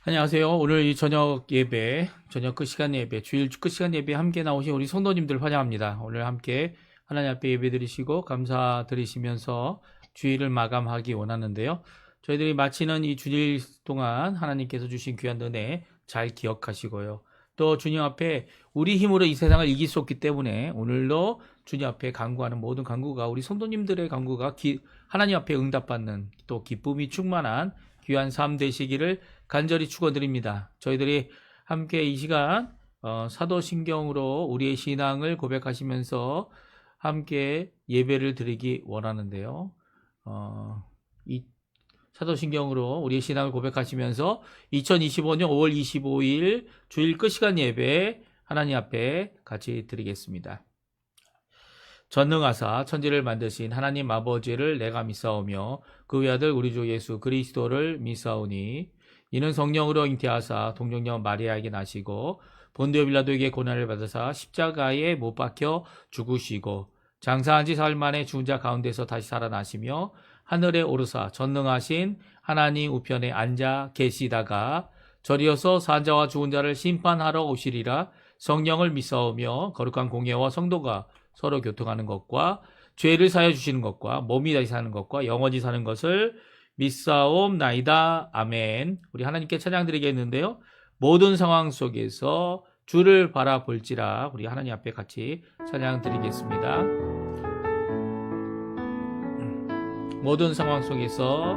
안녕하세요. 오늘 이 저녁 예배, 저녁 끝시간 예배, 주일 끝시간 예배 함께 나오신 우리 성도님들 환영합니다. 오늘 함께 하나님 앞에 예배 드리시고 감사드리시면서 주일을 마감하기 원하는데요. 저희들이 마치는 이 주일 동안 하나님께서 주신 귀한 은혜 잘 기억하시고요. 또 주님 앞에 우리 힘으로 이 세상을 이길 수 없기 때문에 오늘도 주님 앞에 간구하는 모든 간구가 우리 성도님들의 간구가 하나님 앞에 응답받는 또 기쁨이 충만한 귀한 삶 되시기를 간절히 축원드립니다. 저희들이 함께 이 시간 사도신경으로 우리의 신앙을 고백하시면서 함께 예배를 드리기 원하는데요. 이 사도신경으로 우리의 신앙을 고백하시면서 2025년 5월 25일 주일 끝시간 예배 하나님 앞에 같이 드리겠습니다. 전능하사 천지를 만드신 하나님 아버지를 내가 믿사오며 그 외아들 우리 주 예수 그리스도를 믿사오니 이는 성령으로 잉태하사 동정녀 마리아에게 나시고 본디오 빌라도에게 고난을 받으사 십자가에 못 박혀 죽으시고 장사한 지 사흘 만에 죽은 자 가운데서 다시 살아나시며 하늘에 오르사 전능하신 하나님 우편에 앉아 계시다가 저리어서 산자와 죽은 자를 심판하러 오시리라. 성령을 믿사오며 거룩한 공예와 성도가 서로 교통하는 것과 죄를 사하여 주시는 것과 몸이 다시 사는 것과 영원히 사는 것을 믿사옵나이다. 아멘. 우리 하나님께 찬양 드리겠는데요. 모든 상황 속에서 주를 바라볼지라 우리 하나님 앞에 같이 찬양 드리겠습니다. 모든 상황 속에서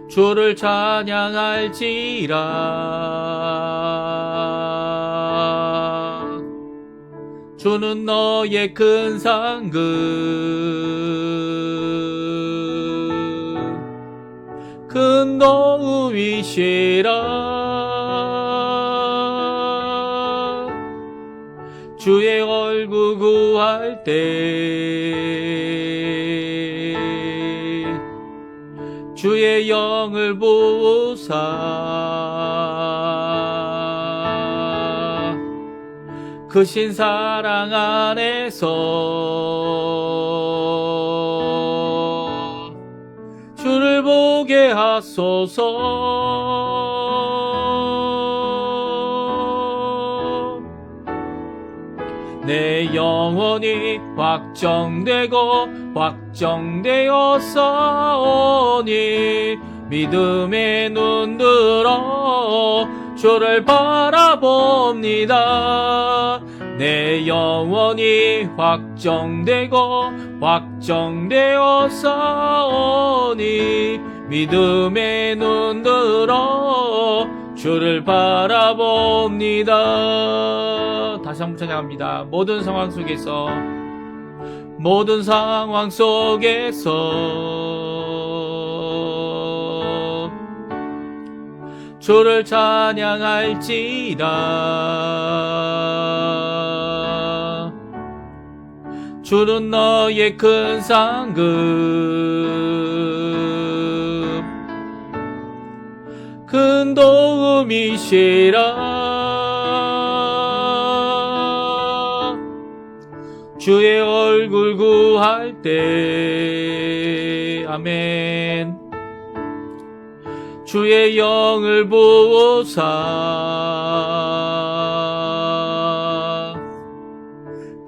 주를 찬양할지라. 주는 너의 큰 상급 큰 도움이시라. 주의 얼굴 구할 때 주의 영을 부으사 크신 사랑 안에서 주를 보게 하소서. 내 영혼이 확정되고 확정되었사오니 믿음의 눈 들어 주를 바라봅니다. 내 영혼이 확정되고 확정되었사오니 믿음의 눈 들어 주를 바라봅니다. 다시 한번 찬양합니다. 모든 상황 속에서 주를 찬양할지라. 주는 너의 큰 상급 큰 도움이시라. 주의 얼굴 구할 때 아멘. 주의 영을 부으사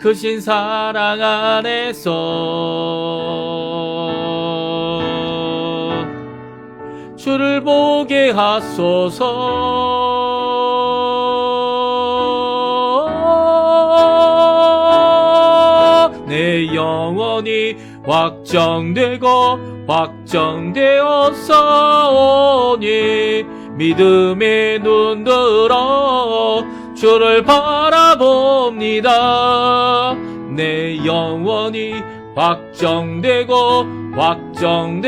크신 사랑 안에서 주를 보게 하소서. 내 영혼이 확정되고 확정되었사오니 믿음의 눈 들어 주를 바라봅니다. 내 영혼이 확정되고 확정되었사오니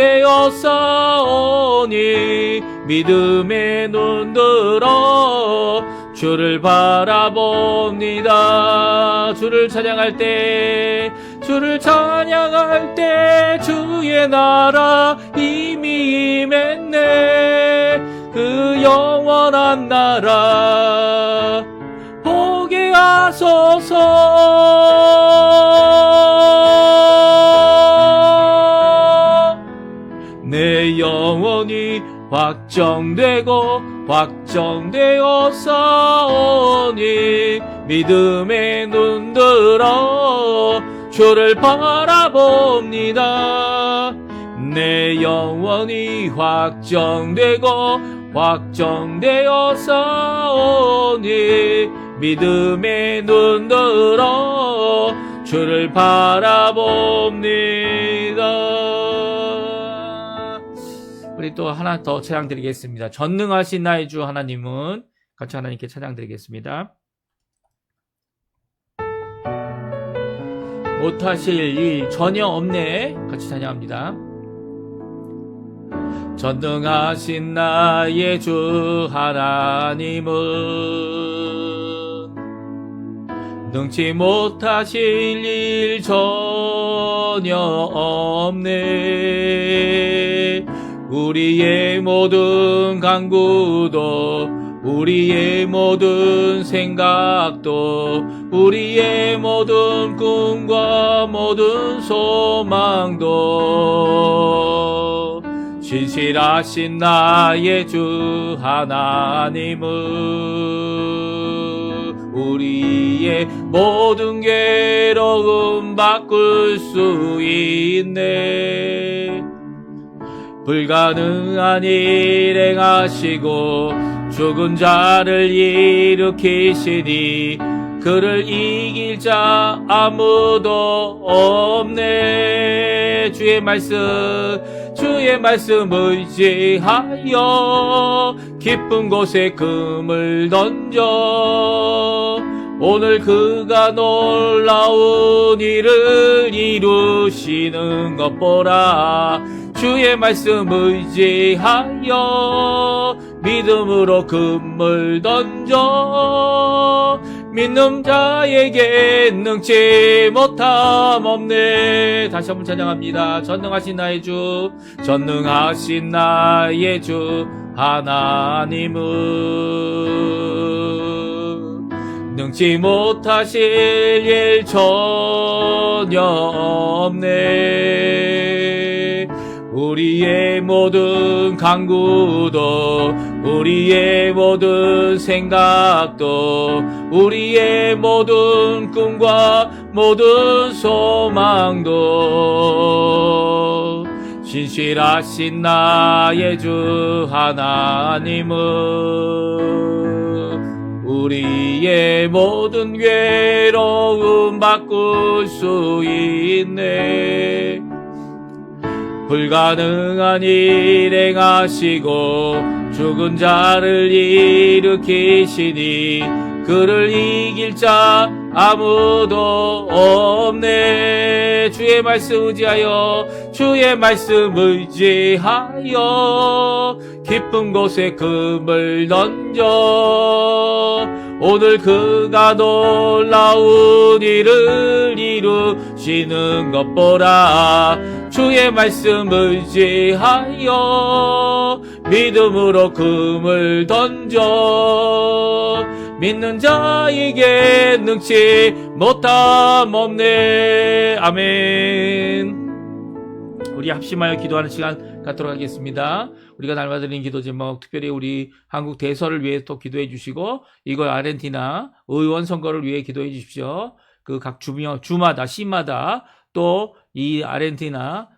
믿음의 눈 들어 주를 바라봅니다. 주를 찬양할 때 주의 나라 이미 임했네. 그 영원한 나라 보게 하소서. 확정되고 확정되어 싸우니 믿음의 눈 들어 주를 바라봅니다. 내 영혼이 확정되고 확정되어 싸우니 믿음의 눈 들어 주를 바라봅니다. 우리 또 하나 더 찬양 드리겠습니다. 전능하신 나의 주 하나님은, 같이 하나님께 찬양 드리겠습니다. 못하실 일 전혀 없네. 같이 찬양합니다. 전능하신 나의 주 하나님은 능치 못하실 일 전혀 없네. 우리의 모든 간구도 우리의 모든 생각도 우리의 모든 꿈과 모든 소망도 신실하신 나의 주 하나님은 우리의 모든 괴로움 바꿀 수 있네. 불가능한 일 행하시고 죽은 자를 일으키시니 그를 이길 자 아무도 없네. 주의 말씀 의지하여 깊은 곳에 금을 던져 오늘 그가 놀라운 일을 이루시는 것 보라. 주의 말씀 의지하여 믿음으로 금을 던져 믿는 자에게 능치 못함 없네. 다시 한번 찬양합니다. 전능하신 나의 주, 전능하신 나의 주 하나님은 능치 못하실 일 전혀 없네. 우리의 모든 간구도 우리의 모든 생각도 우리의 모든 꿈과 모든 소망도 신실하신 나의 주 하나님은 우리의 모든 괴로움 바꿀 수 있네. 불가능한 일 행하시고 죽은 자를 일으키시니 그를 이길 자 아무도 없네. 주의 말씀 의지하여 깊은 곳에 금을 던져 오늘 그가 놀라운 일을 이루시는 것 보라. 주의 말씀 의지하여 믿음으로 금을 던져 믿는 자에게 능치 못함 없네. 아멘. 우리 합심하여 기도하는 시간 갖도록 하겠습니다. 우리가 날마다 드리는 기도 제목, 특별히 우리 한국 대선을 위해 또 기도해 주시고, 이거 아르헨티나 의원 선거를 위해 기도해 주십시오. 그 각 주마다 시마다 또 이 아르헨티나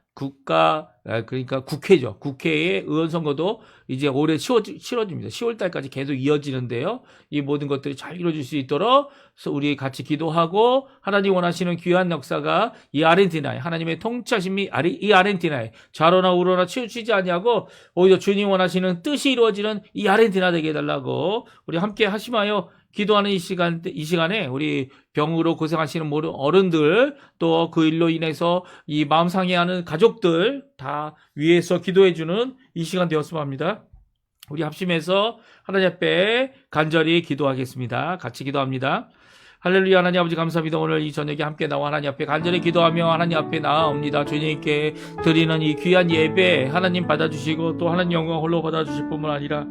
그러니까 국회죠. 국회의 의원 선거도 이제 올해 치러집니다. 10월달까지 계속 이어지는데요. 이 모든 것들이 잘 이루어질 수 있도록 우리 같이 기도하고, 하나님 원하시는 귀한 역사가 이 아르헨티나에, 하나님의 통치하심이 이 아르헨티나에 좌로나 우로나 치우치지 아니하고 오히려 주님 원하시는 뜻이 이루어지는 이 아르헨티나 되게 해달라고 우리 함께 하심하여 기도하는 이 시간에 우리 병으로 고생하시는 모든 어른들, 또 그 일로 인해서 이 마음 상해하는 가족들 다 위해서 기도해주는 이 시간 되었으면 합니다. 우리 합심해서 하나님 앞에 간절히 기도하겠습니다. 같이 기도합니다. 할렐루야. 하나님 아버지 감사합니다. 오늘 이 저녁에 함께 나와 하나님 앞에 간절히 기도하며 하나님 앞에 나아옵니다. 주님께 드리는 이 귀한 예배 하나님 받아주시고 또 하나님 영광 홀로 받아주실 뿐만 아니라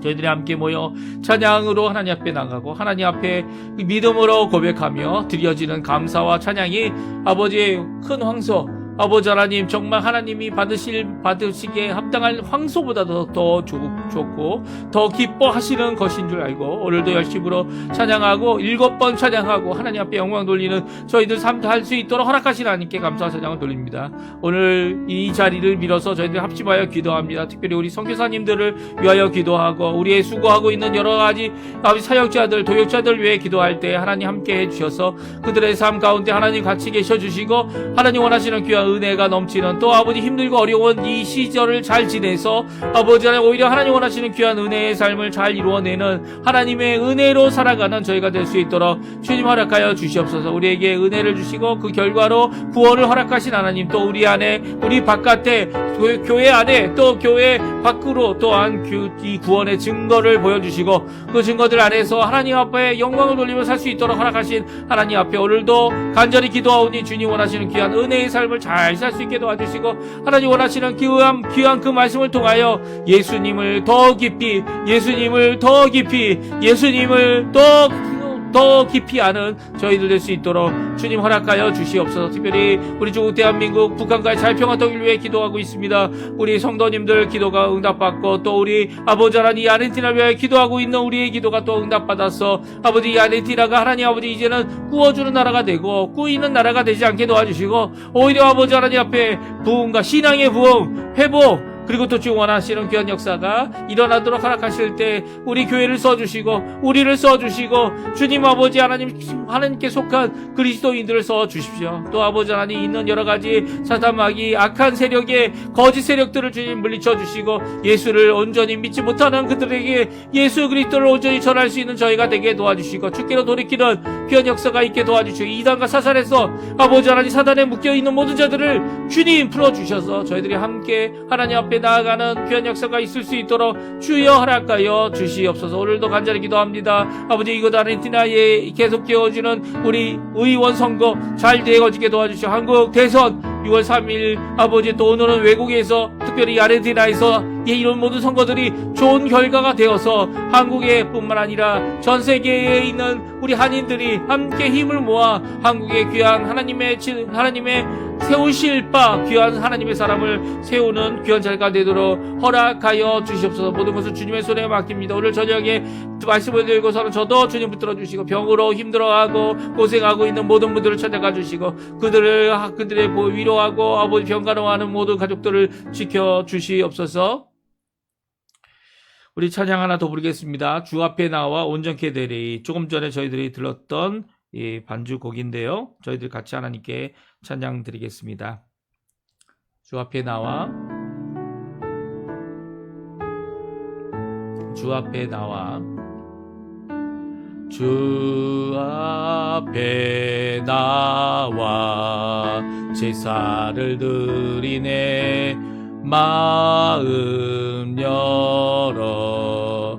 저희들이 함께 모여 찬양으로 하나님 앞에 나가고 하나님 앞에 믿음으로 고백하며 드려지는 감사와 찬양이 아버지의 큰 황소 아버지 하나님, 정말 하나님이 받으시기에 합당한 황소보다도 더 좋고 더 기뻐하시는 것인 줄 알고 오늘도 열심으로 찬양하고 7번 찬양하고 하나님 앞에 영광 돌리는 저희들 삶도 할 수 있도록 허락하신 하나님께 감사와 찬양을 돌립니다. 오늘 이 자리를 빌어서 저희들 합심하여 기도합니다. 특별히 우리 선교사님들을 위하여 기도하고 우리의 수고하고 있는 여러 가지 사역자들, 도역자들 위해 기도할 때 하나님 함께 해주셔서 그들의 삶 가운데 하나님 같이 계셔주시고 하나님 원하시는 귀한 은혜가 넘치는, 또 아버지 힘들고 어려운 이 시절을 잘 지내서 아버지 하나님 오히려 하나님 원하시는 귀한 은혜의 삶을 잘 이루어내는 하나님의 은혜로 살아가는 저희가 될 수 있도록 주님 허락하여 주시옵소서. 우리에게 은혜를 주시고 그 결과로 구원을 허락하신 하나님, 또 우리 안에, 우리 바깥에, 교회 안에, 또 교회 밖으로 또한 이 구원의 증거를 보여주시고 그 증거들 안에서 하나님 앞에 영광을 돌리며 살 수 있도록 허락하신 하나님 앞에 오늘도 간절히 기도하오니 주님 원하시는 귀한 은혜의 삶을 잘 살 수 있게 도와주시고 하나님 원하시는 귀한 그 말씀을 통하여 예수님을 더 깊이 더 깊이 아는 저희들 될 수 있도록 주님 허락하여 주시옵소서. 특별히 우리 조국 대한민국 북한과의 자유평화 통일을 위해 기도하고 있습니다. 우리 성도님들 기도가 응답받고 또 우리 아버지 하나님 아르헨티나를 위해 기도하고 있는 우리의 기도가 또 응답받아서 아버지 이 아르헨티나가 하나님 아버지 이제는 구워주는 나라가 되고 꾸이는 나라가 되지 않게 도와주시고 오히려 아버지 하나님 앞에 부흥과 신앙의 부흥, 회복, 그리고 또 주님 원하시는 귀한 역사가 일어나도록 허락하실 때 우리 교회를 써주시고 우리를 써주시고 주님 아버지 하나님께 속한 그리스도인들을 써주십시오. 또 아버지 하나님 있는 여러가지 사탄마귀 악한 세력의 거짓 세력들을 주님 물리쳐 주시고 예수를 온전히 믿지 못하는 그들에게 예수 그리스도를 온전히 전할 수 있는 저희가 되게 도와주시고 주께로 돌이키는 귀한 역사가 있게 도와주시고 이단과 사살에서 아버지 하나님 사단에 묶여있는 모든 자들을 주님 풀어주셔서 저희들이 함께 하나님 앞에 나아가는 귀한 역사가 있을 수 있도록 주여 허락하여 주시옵소서. 오늘도 간절히 기도합니다. 아버지 이곳 아르헨티나에 계속 되어지는 우리 의원 선거 잘 되어지게 도와주시고 한국 대선 6월 3일 아버지 또 오늘은 외국에서 특별히 아르헨티나에서 이런 모든 선거들이 좋은 결과가 되어서 한국에 뿐만 아니라 전 세계에 있는 우리 한인들이 함께 힘을 모아 한국의 귀한 하나님의 세우실 바 귀한 하나님의 사람을 세우는 귀한 자리가 되도록 허락하여 주시옵소서. 모든 것을 주님의 손에 맡깁니다. 오늘 저녁에 말씀을 들고서는 저도 주님 붙들어 주시고 병으로 힘들어하고 고생하고 있는 모든 분들을 찾아가 주시고 그들의 위로하고 아버지 병간호하는 모든 가족들을 지켜 주시옵소서. 우리 찬양 하나 더 부르겠습니다. 주 앞에 나와 온전케 되리. 조금 전에 저희들이 들었던 이 반주곡인데요. 저희들 같이 하나님께 찬양 드리겠습니다. 주 앞에 나와 주 앞에 나와 제사를 드리네. 마음 열어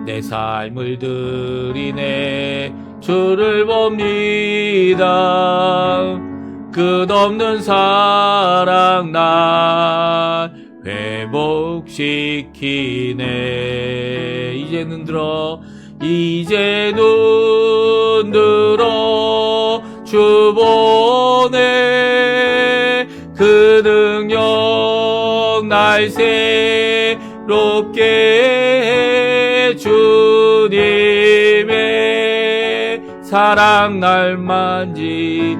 내 삶을 드리네. 주를 봅니다. 끝없는 사랑 날 회복시키네. 이제는 들어 주 보내. 그 능력 날 새롭게 해. 주님의 사랑 날 만지시니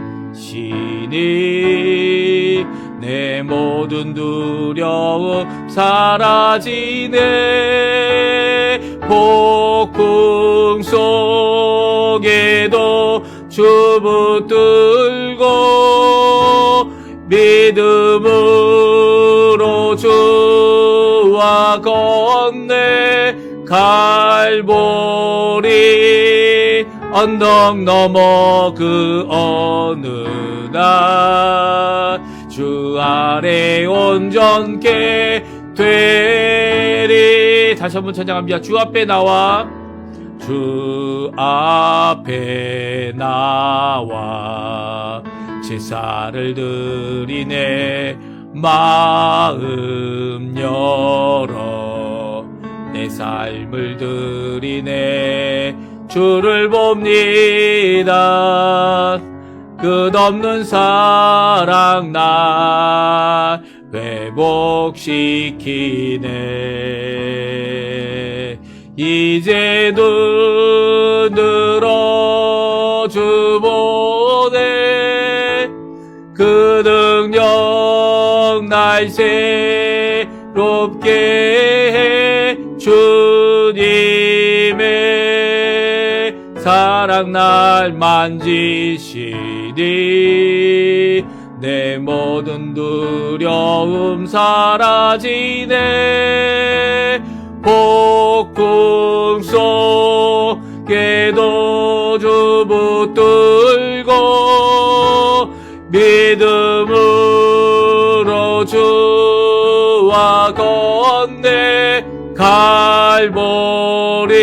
내 모든 두려움 사라지네. 폭풍 속에도 주 붙들고 믿음으로 주와 건네. 갈보리 언덕 넘어 그 어느 날 주 아래 온전케 되리. 다시 한번 찬양합니다. 주 앞에 나와 제사를 드리네. 마음 열어 내 삶을 드리네. 주를 봅니다. 끝없는 사랑 날 회복시키네. 이제 눈 들어 주보네. 그 능력 날 새롭게 해. 주님의 사랑 날 만지시니 내 모든 두려움 사라지네. 폭풍 속에도 주 붙들고 믿음으로 주와 건네. 갈보리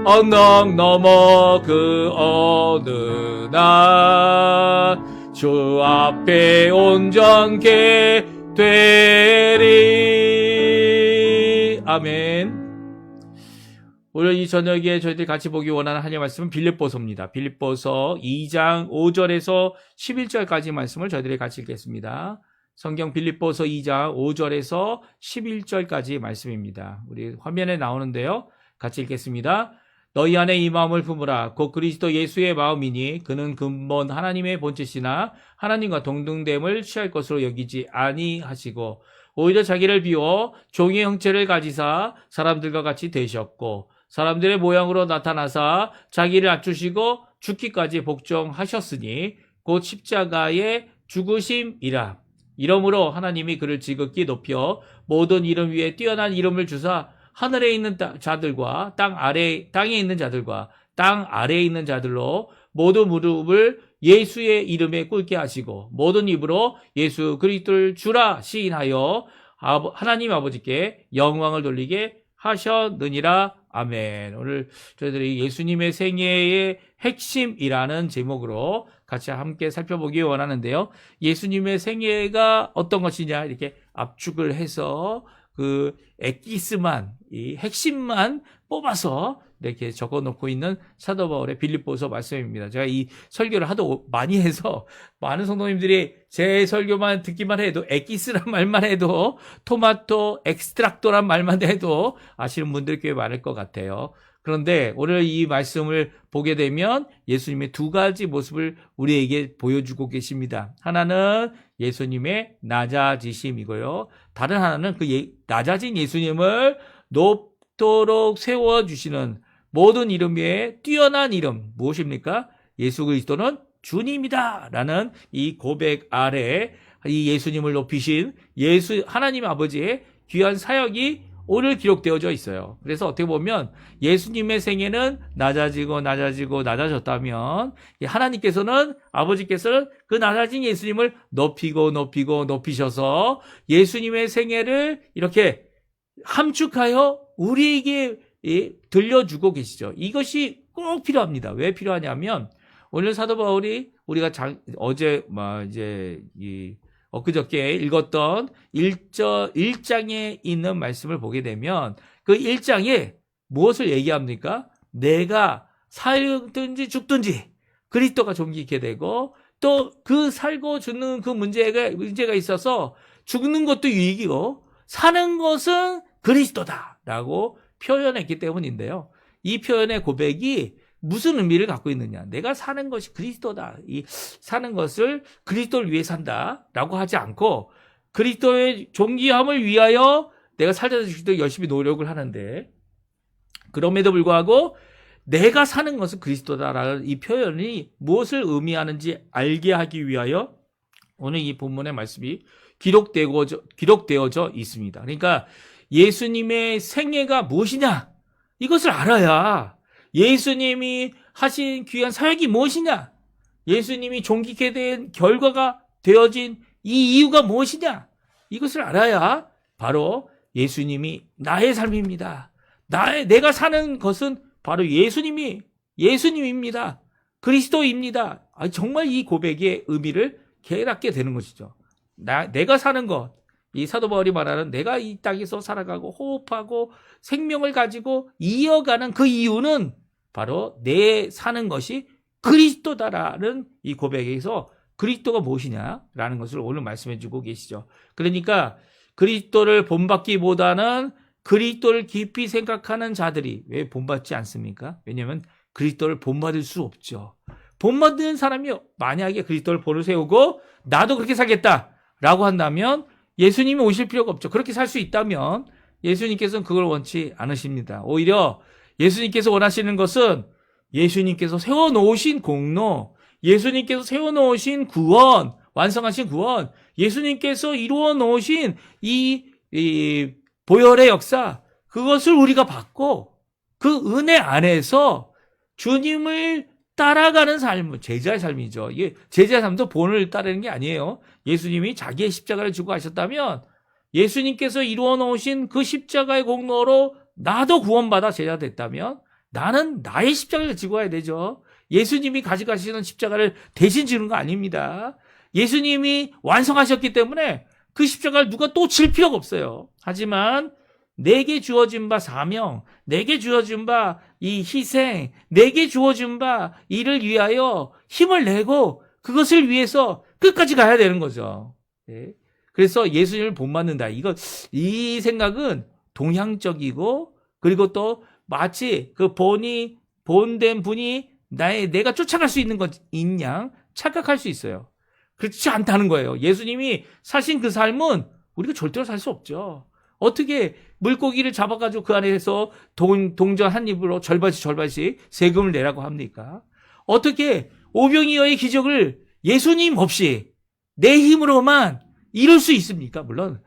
언덕 넘어 그 어느 날 주 앞에 온전케 되리. 아멘. 오늘 이 저녁에 저희들이 같이 보기 원하는 하나님의 말씀은 빌립보서입니다. 빌립보서 2장 5절에서 11절까지 말씀을 저희들이 같이 읽겠습니다. 성경 빌립보서 2장 5절에서 11절까지 말씀입니다. 우리 화면에 나오는데요. 같이 읽겠습니다. 너희 안에 이 마음을 품으라. 곧 그리스도 예수의 마음이니 그는 근본 하나님의 본체시나 하나님과 동등됨을 취할 것으로 여기지 아니하시고 오히려 자기를 비워 종의 형체를 가지사 사람들과 같이 되셨고 사람들의 모양으로 나타나사 자기를 낮추시고 죽기까지 복종하셨으니 곧 십자가의 죽으심이라. 이러므로 하나님이 그를 지극히 높여 모든 이름 위에 뛰어난 이름을 주사 하늘에 있는 자들과 땅에 있는 자들과 땅 아래에 있는 자들로 모든 무릎을 예수의 이름에 꿇게 하시고 모든 입으로 예수 그리스도를 주라 시인하여 하나님 아버지께 영광을 돌리게 하셨느니라. 아멘. 오늘 저희들이 예수님의 생애의 핵심이라는 제목으로 같이 함께 살펴보기 원하는데요. 예수님의 생애가 어떤 것이냐 이렇게 압축을 해서 그 엑기스만, 이 핵심만 뽑아서 이렇게 적어놓고 있는 사도 바울의 빌립보서 말씀입니다. 제가 이 설교를 하도 많이 해서 많은 성도님들이 제 설교만 듣기만 해도 엑기스란 말만 해도 토마토 엑스트락토란 말만 해도 아시는 분들 꽤 많을 것 같아요. 그런데 오늘 이 말씀을 보게 되면 예수님의 두 가지 모습을 우리에게 보여주고 계십니다. 하나는 예수님의 낮아지심이고요. 다른 하나는 그 낮아진 예수님을 높도록 세워주시는 모든 이름 위에 뛰어난 이름 무엇입니까? 예수 그리스도는 주님이다 라는 이 고백 아래 이 예수님을 높이신 하나님 아버지의 귀한 사역이 오늘 기록되어져 있어요. 그래서 어떻게 보면 예수님의 생애는 낮아졌다면 하나님께서는 아버지께서는 그 낮아진 예수님을 높이셔서 예수님의 생애를 이렇게 함축하여 우리에게 들려주고 계시죠. 이것이 꼭 필요합니다. 왜 필요하냐면 오늘 사도 바울이 우리가 엊그저께 읽었던 1장에 있는 말씀을 보게 되면 그 1장에 무엇을 얘기합니까? 내가 살든지 죽든지 그리스도가 존귀케 되고 또 그 살고 죽는 그 문제가 있어서 죽는 것도 유익이고 사는 것은 그리스도다라고 표현했기 때문인데요. 이 표현의 고백이 무슨 의미를 갖고 있느냐? 내가 사는 것이 그리스도다. 이 사는 것을 그리스도를 위해 산다라고 하지 않고 그리스도의 존귀함을 위하여 내가 살다 죽기도 열심히 노력을 하는데 그럼에도 불구하고 내가 사는 것은 그리스도다라는 이 표현이 무엇을 의미하는지 알게 하기 위하여 오늘 이 본문의 말씀이 기록되어져 있습니다. 그러니까 예수님의 생애가 무엇이냐? 이것을 알아야 예수님이 하신 귀한 사역이 무엇이냐? 예수님이 존귀케 된 결과가 되어진 이 이유가 무엇이냐? 이것을 알아야 바로 예수님이 나의 삶입니다. 내가 사는 것은 바로 예수님입니다. 그리스도입니다. 정말 이 고백의 의미를 깨닫게 되는 것이죠. 내가 사는 것, 이 사도 바울이 말하는 내가 이 땅에서 살아가고 호흡하고 생명을 가지고 이어가는 그 이유는 바로 내 사는 것이 그리스도다라는 이 고백에서 그리스도가 무엇이냐라는 것을 오늘 말씀해 주고 계시죠. 그러니까 그리스도를 본받기보다는 그리스도를 깊이 생각하는 자들이 왜 본받지 않습니까? 왜냐하면 그리스도를 본받을 수 없죠. 본받는 사람이 만약에 그리스도를 본을 세우고 나도 그렇게 살겠다라고 한다면 예수님이 오실 필요가 없죠. 그렇게 살 수 있다면 예수님께서는 그걸 원치 않으십니다. 오히려 예수님께서 원하시는 것은 예수님께서 세워놓으신 공로, 예수님께서 세워놓으신 구원, 완성하신 구원, 예수님께서 이루어 놓으신 이 보혈의 역사, 그것을 우리가 받고 그 은혜 안에서 주님을 따라가는 삶, 제자의 삶이죠. 이게 제자의 삶도 본을 따르는 게 아니에요. 예수님이 자기의 십자가를 지고 가셨다면 예수님께서 이루어 놓으신 그 십자가의 공로로 나도 구원받아 제자 됐다면 나는 나의 십자가를 지고 가야 되죠. 예수님이 가져가시는 십자가를 대신 지는 거 아닙니다. 예수님이 완성하셨기 때문에 그 십자가를 누가 또 질 필요가 없어요. 하지만 내게 주어진 바 사명, 내게 주어진 바 이 희생, 내게 주어진 바 이를 위하여 힘을 내고 그것을 위해서 끝까지 가야 되는 거죠. 네. 그래서 예수님을 본받는다. 이 생각은 동양적이고 그리고 또 마치 그 본된 분이 내가 쫓아갈 수 있는 것인 양 착각할 수 있어요. 그렇지 않다는 거예요. 예수님이 사신 그 삶은 우리가 절대로 살 수 없죠. 어떻게 물고기를 잡아가지고 그 안에서 동전 한 입으로 절반씩 세금을 내라고 합니까? 어떻게 오병이어의 기적을 예수님 없이 내 힘으로만 이룰 수 있습니까? 물론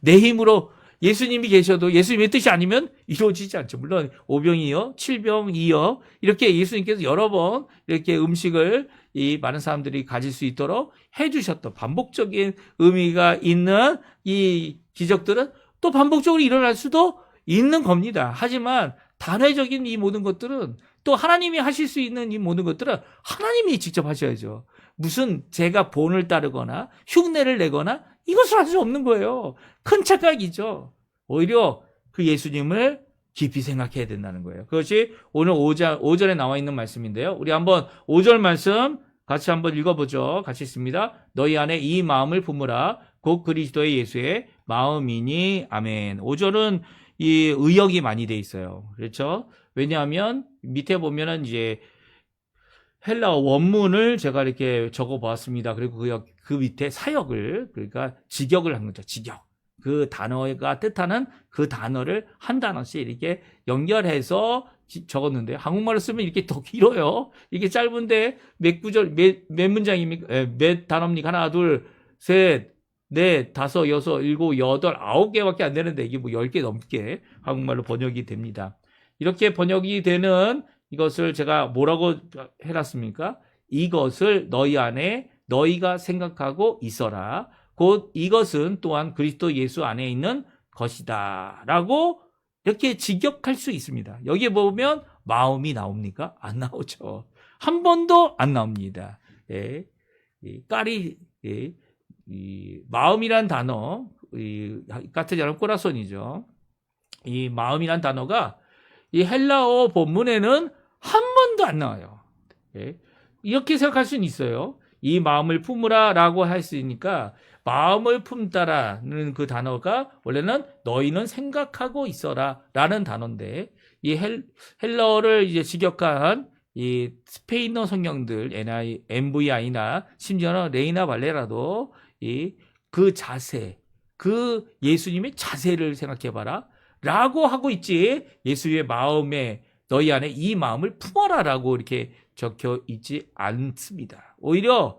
내 힘으로 예수님이 계셔도 예수님의 뜻이 아니면 이루어지지 않죠. 물론 오병이어, 칠병이어 이렇게 예수님께서 여러 번 이렇게 음식을 이 많은 사람들이 가질 수 있도록 해주셨던 반복적인 의미가 있는 이 기적들은 또 반복적으로 일어날 수도 있는 겁니다. 하지만 단회적인 이 모든 것들은 또 하나님이 하실 수 있는 이 모든 것들은 하나님이 직접 하셔야죠. 무슨 제가 본을 따르거나 흉내를 내거나 이것을 할 수 없는 거예요. 큰 착각이죠. 오히려 그 예수님을 깊이 생각해야 된다는 거예요. 그것이 오늘 5절에 나와 있는 말씀인데요. 우리 한번 5절 말씀 같이 한번 읽어보죠. 같이 있습니다. 너희 안에 이 마음을 품으라. 곧 그리스도의 예수의 마음이니. 아멘. 5절은 이 의역이 많이 돼 있어요. 그렇죠? 왜냐하면 밑에 보면은 이제 헬라어 원문을 제가 이렇게 적어 보았습니다. 그리고 그 밑에 사역을, 그러니까 직역을 한 거죠. 직역. 그 단어가 뜻하는 그 단어를 한 단어씩 이렇게 연결해서 적었는데, 한국말로 쓰면 이렇게 더 길어요. 이게 짧은데 몇 문장입니까? 몇 단어입니까? 하나, 둘, 셋, 넷, 다섯, 여섯, 일곱, 여덟, 9개밖에 안 되는데 이게 뭐 10개 넘게 한국말로 번역이 됩니다. 이렇게 번역이 되는 이것을 제가 뭐라고 해놨습니까? 이것을 너희 안에 너희가 생각하고 있어라. 곧 이것은 또한 그리스도 예수 안에 있는 것이다 라고 이렇게 직역할 수 있습니다. 여기에 보면 마음이 나옵니까? 안 나오죠. 한 번도 안 나옵니다. 예. 이 마음이란 단어, 까트자는 꼬라손이죠. 이 마음이란 단어가 이 헬라어 본문에는 한 번도 안 나와요. 예. 이렇게 생각할 수는 있어요. 이 마음을 품으라 라고 했으니까 마음을 품다라는 그 단어가 원래는 너희는 생각하고 있어라 라는 단어인데, 이 헬라어를 이제 직역한 이 스페인어 성경들 MVI나 심지어는 레이나 발레라도 그 자세, 그 예수님의 자세를 생각해봐라 라고 하고 있지, 예수의 마음에 너희 안에 이 마음을 품어라 라고 이렇게 적혀 있지 않습니다. 오히려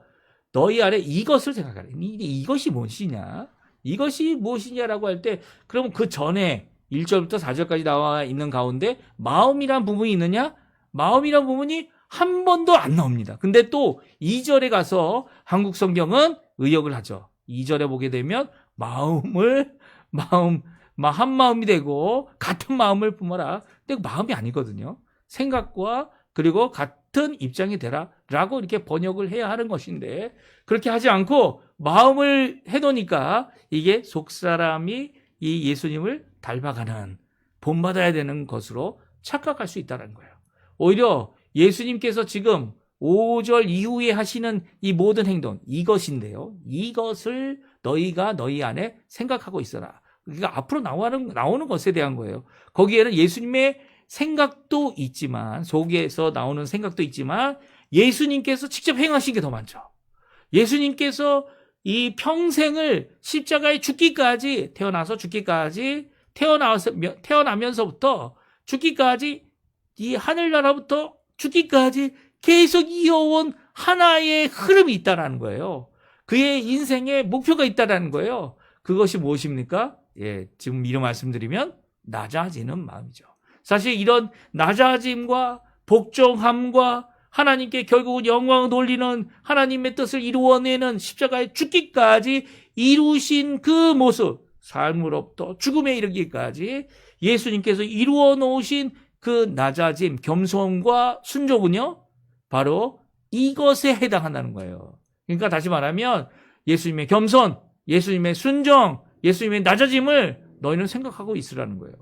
너희 안에 이것을 생각하라. 이것이 무엇이냐? 이것이 무엇이냐라고 할 때, 그럼 그 전에 1절부터 4절까지 나와 있는 가운데 마음이란 부분이 있느냐? 마음이란 부분이 한 번도 안 나옵니다. 근데 또 2절에 가서 한국 성경은 의역을 하죠. 2절에 보게 되면 한 마음이 되고 같은 마음을 품어라. 근데 마음이 아니거든요. 생각과 그리고 같은 입장이 되라 라고 이렇게 번역을 해야 하는 것인데, 그렇게 하지 않고 마음을 해놓으니까 이게 속사람이 이 예수님을 닮아가는, 본받아야 되는 것으로 착각할 수 있다는 거예요. 오히려 예수님께서 지금 5절 이후에 하시는 이 모든 행동, 이것인데요. 이것을 너희가 너희 안에 생각하고 있어라. 그러니까 앞으로 나오는 것에 대한 거예요. 거기에는 예수님의 생각도 있지만, 속에서 나오는 생각도 있지만, 예수님께서 직접 행하신 게 더 많죠. 예수님께서 이 평생을 십자가에 죽기까지, 태어나면서부터 죽기까지, 이 하늘나라부터 죽기까지 계속 이어온 하나의 흐름이 있다는 거예요. 그의 인생에 목표가 있다는 거예요. 그것이 무엇입니까? 예, 지금 이런 말씀드리면 낮아지는 마음이죠. 사실 이런 낮아짐과 복종함과 하나님께 결국은 영광을 돌리는 하나님의 뜻을 이루어내는 십자가에 죽기까지 이루신 그 모습, 삶으로부터 죽음에 이르기까지 예수님께서 이루어 놓으신 그 낮아짐, 겸손과 순종은요, 바로 이것에 해당한다는 거예요. 그러니까 다시 말하면 예수님의 겸손, 예수님의 순종, 예수님의 낮아짐을 너희는 생각하고 있으라는 거예요.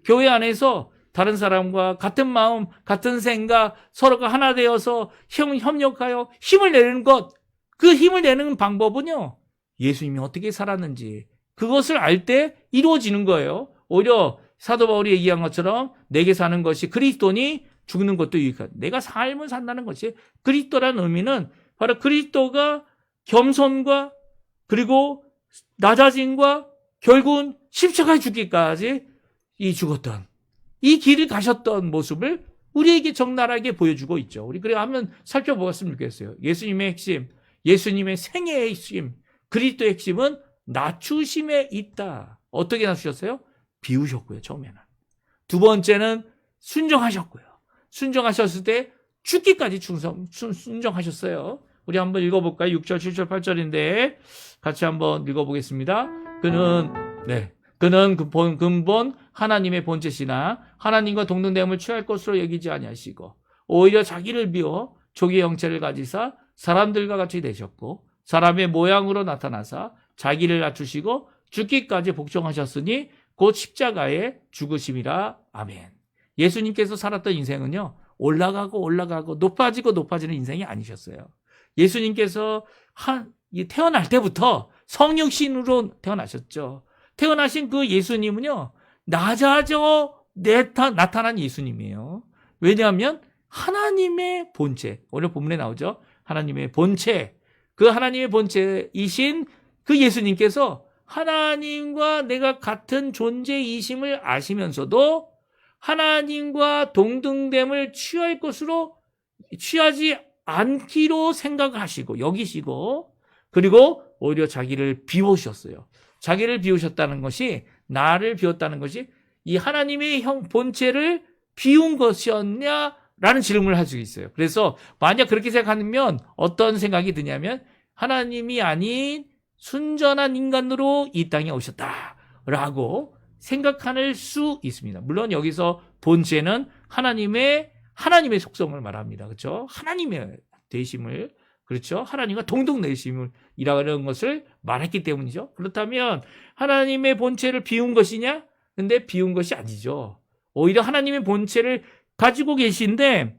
교회 안에서 다른 사람과 같은 마음, 같은 생각, 서로가 하나 되어서 협력하여 힘을 내는 것, 그 힘을 내는 방법은요, 예수님이 어떻게 살았는지 그것을 알 때 이루어지는 거예요. 오히려 사도 바울이 얘기한 것처럼 내게 사는 것이 그리스도니 죽는 것도 유익하다. 내가 삶을 산다는 것이 그리스도라는 의미는 바로 그리스도가 겸손과 그리고 낮아짐과 결국은 십자가에 죽기까지 이 죽었던 이 길을 가셨던 모습을 우리에게 적나라하게 보여주고 있죠. 우리 그래 한번 살펴보았으면 좋겠어요. 예수님의 핵심, 예수님의 생애의 핵심, 그리스도의 핵심은 낮추심에 있다. 어떻게 낮추셨어요? 비우셨고요, 처음에는. 두 번째는 순종하셨고요. 순종하셨을 때 죽기까지 순종하셨어요. 우리 한번 읽어볼까요? 6절, 7절, 8절인데 같이 한번 읽어보겠습니다. 그는 근본 하나님의 본체시나 하나님과 동등됨을 취할 것으로 여기지 아니하시고 오히려 자기를 비워 조기의 형체를 가지사 사람들과 같이 되셨고 사람의 모양으로 나타나사 자기를 낮추시고 죽기까지 복종하셨으니 곧 십자가의 죽으심이라. 아멘. 예수님께서 살았던 인생은요, 올라가고 높아지는 인생이 아니셨어요. 예수님께서 태어날 때부터 성육신으로 태어나셨죠. 태어나신 그 예수님은요, 낮아져 나타난 예수님이에요. 왜냐하면 하나님의 본체, 오늘 본문에 나오죠. 하나님의 본체, 그 하나님의 본체이신 그 예수님께서 하나님과 내가 같은 존재이심을 아시면서도 하나님과 동등됨을 취하지 않기로 생각하시고 여기시고 그리고 오히려 자기를 비우셨어요. 자기를 비우셨다는 것이 나를 비웠다는 것이 이 하나님의 본체를 비운 것이었냐라는 질문을 할 수 있어요. 그래서 만약 그렇게 생각하면 어떤 생각이 드냐면 하나님이 아닌 순전한 인간으로 이 땅에 오셨다라고 생각할 수 있습니다. 물론 여기서 본체는 하나님의 속성을 말합니다. 그렇죠? 하나님의 되심을, 그렇죠? 하나님과 동등되심을 이라는 것을 말했기 때문이죠. 그렇다면 하나님의 본체를 비운 것이냐? 근데 비운 것이 아니죠. 오히려 하나님의 본체를 가지고 계신데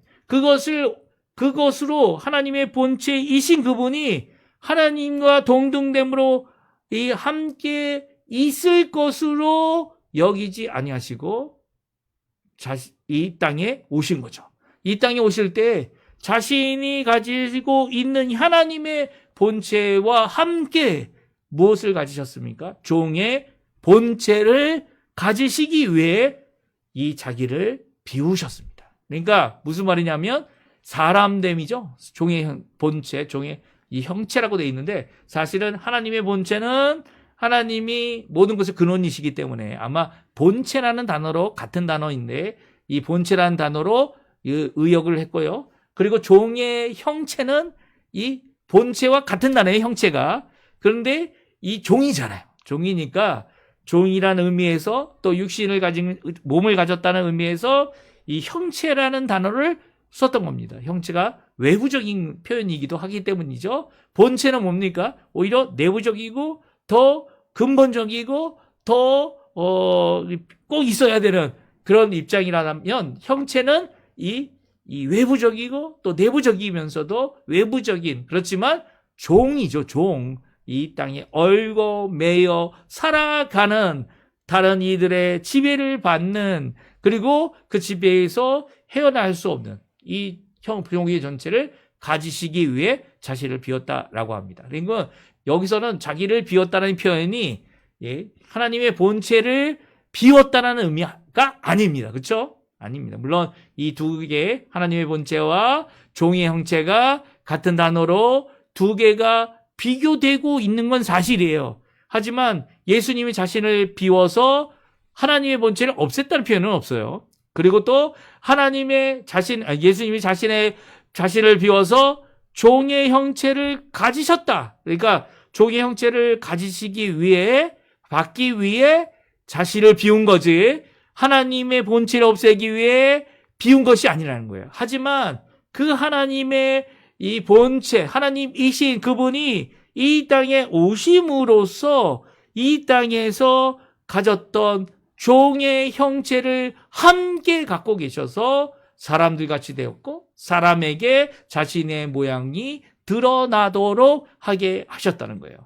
그것으로 하나님의 본체이신 그분이 하나님과 동등됨으로 함께 있을 것으로 여기지 아니하시고 이 땅에 오신 거죠. 이 땅에 오실 때 자신이 가지고 있는 하나님의 본체와 함께 무엇을 가지셨습니까? 종의 본체를 가지시기 위해 이 자기를 비우셨습니다. 그러니까 무슨 말이냐면 사람됨이죠. 종의 본체, 종의 이 형체라고 되어 있는데 사실은 하나님의 본체는 하나님이 모든 것의 근원이시기 때문에 아마 본체라는 단어로 같은 단어인데 이 본체라는 단어로 의역을 했고요. 그리고 종의 형체는 이 본체와 같은 단어의 형체가 그런데 이 종이잖아요. 종이니까 종이라는 의미에서 또 육신을 가진 몸을 가졌다는 의미에서 이 형체라는 단어를 썼던 겁니다. 형체가 외부적인 표현이기도 하기 때문이죠. 본체는 뭡니까? 오히려 내부적이고 더 근본적이고 더 꼭 있어야 되는 그런 입장이라면 형체는 이 이 외부적이고 또 내부적이면서도 외부적인, 그렇지만 종이죠, 종. 이 땅에 얼고 매여 살아가는, 다른 이들의 지배를 받는, 그리고 그 지배에서 헤어날 수 없는 이 종의 전체를 가지시기 위해 자신을 비웠다라고 합니다. 그러니까 여기서는 자기를 비웠다는 표현이 하나님의 본체를 비웠다는 의미가 아닙니다. 그렇죠? 아닙니다. 물론 이 두 개, 하나님의 본체와 종의 형체가 같은 단어로 두 개가 비교되고 있는 건 사실이에요. 하지만 예수님이 자신을 비워서 하나님의 본체를 없앴다는 표현은 없어요. 그리고 또 예수님이 자신을 비워서 종의 형체를 가지셨다. 그러니까 종의 형체를 받기 위해 자신을 비운 거지, 하나님의 본체를 없애기 위해 비운 것이 아니라는 거예요. 하지만 그 하나님의 이 본체, 하나님이신 그분이 이 땅에 오심으로써 이 땅에서 가졌던 종의 형체를 함께 갖고 계셔서 사람들 같이 되었고, 사람에게 자신의 모양이 드러나도록 하게 하셨다는 거예요.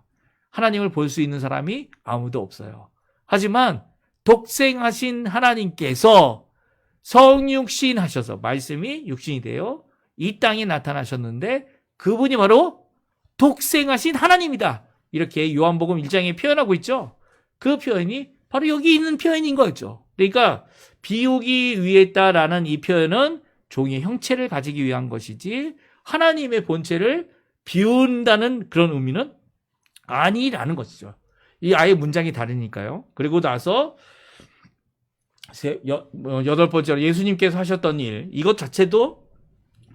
하나님을 볼 수 있는 사람이 아무도 없어요. 하지만 독생하신 하나님께서 성육신 하셔서, 말씀이 육신이 되어 이 땅에 나타나셨는데, 그분이 바로 독생하신 하나님이다. 이렇게 요한복음 1장에 표현하고 있죠. 그 표현이 바로 여기 있는 표현인 거죠. 그러니까 비우기 위했다라는 이 표현은 종의 형체를 가지기 위한 것이지, 하나님의 본체를 비운다는 그런 의미는 아니라는 것이죠. 이 아예 문장이 다르니까요. 그리고 나서 8번째로 예수님께서 하셨던 일, 이것 자체도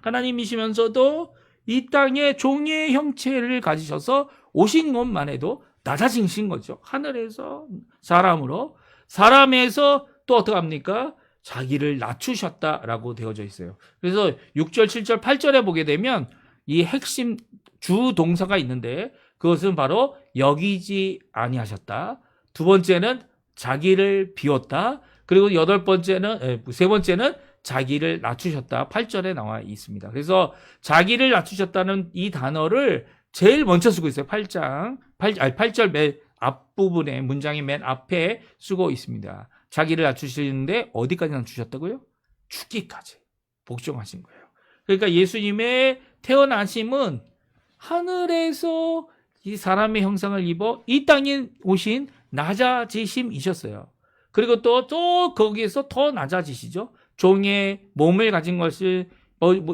하나님이시면서도 이 땅에 종의 형체를 가지셔서 오신 것만 해도 낮아지신 거죠. 하늘에서 사람으로, 사람에서 또 어떡합니까? 자기를 낮추셨다라고 되어져 있어요. 그래서 6절, 7절, 8절에 보게 되면 이 핵심 주 동사가 있는데, 그것은 바로 여기지 아니하셨다. 두 번째는 자기를 비웠다. 그리고 세 번째는 자기를 낮추셨다. 8절에 나와 있습니다. 그래서 자기를 낮추셨다는 이 단어를 제일 먼저 쓰고 있어요. 8절 맨 앞부분에, 문장의 맨 앞에 쓰고 있습니다. 자기를 낮추시는데 어디까지 낮추셨다고요? 죽기까지 복종하신 거예요. 그러니까 예수님의 태어나심은 하늘에서 이 사람의 형상을 입어 이 땅에 오신 낮아지심이셨어요. 그리고 또 거기에서 더 낮아지시죠. 종의 몸을 가진 것을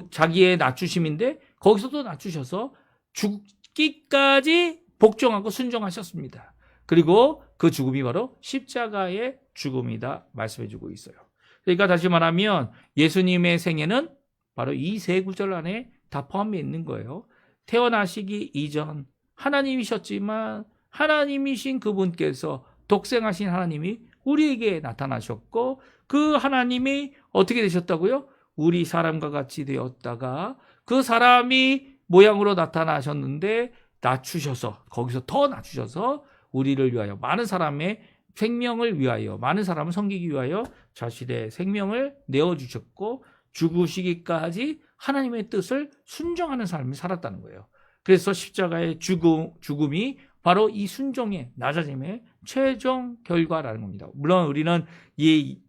자기의 낮추심인데, 거기서도 낮추셔서 죽기까지 복종하고 순종하셨습니다. 그리고 그 죽음이 바로 십자가의 죽음이다 말씀해주고 있어요. 그러니까 다시 말하면 예수님의 생애는 바로 이 세 구절 안에 다 포함되어 있는 거예요. 태어나시기 이전 하나님이셨지만 하나님이신 그분께서, 독생하신 하나님이 우리에게 나타나셨고, 그 하나님이 어떻게 되셨다고요? 우리 사람과 같이 되었다가 그 사람이 모양으로 나타나셨는데 낮추셔서, 거기서 더 낮추셔서 우리를 위하여, 많은 사람의 생명을 위하여, 많은 사람을 섬기기 위하여 자신의 생명을 내어주셨고, 죽으시기까지 하나님의 뜻을 순종하는 삶을 살았다는 거예요. 그래서 십자가의 죽음이 바로 이 순종의 낮아짐의 최종 결과라는 겁니다. 물론 우리는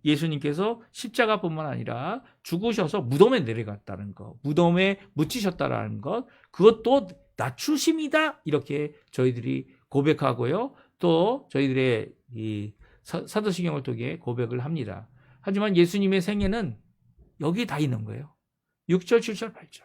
예수님께서 십자가뿐만 아니라 죽으셔서 무덤에 내려갔다는 것, 무덤에 묻히셨다는 것, 그것도 낮추심이다, 이렇게 저희들이 고백하고요. 또 저희들의 이 사도신경을 통해 고백을 합니다. 하지만 예수님의 생애는 여기 다 있는 거예요. 6절, 7절, 8절.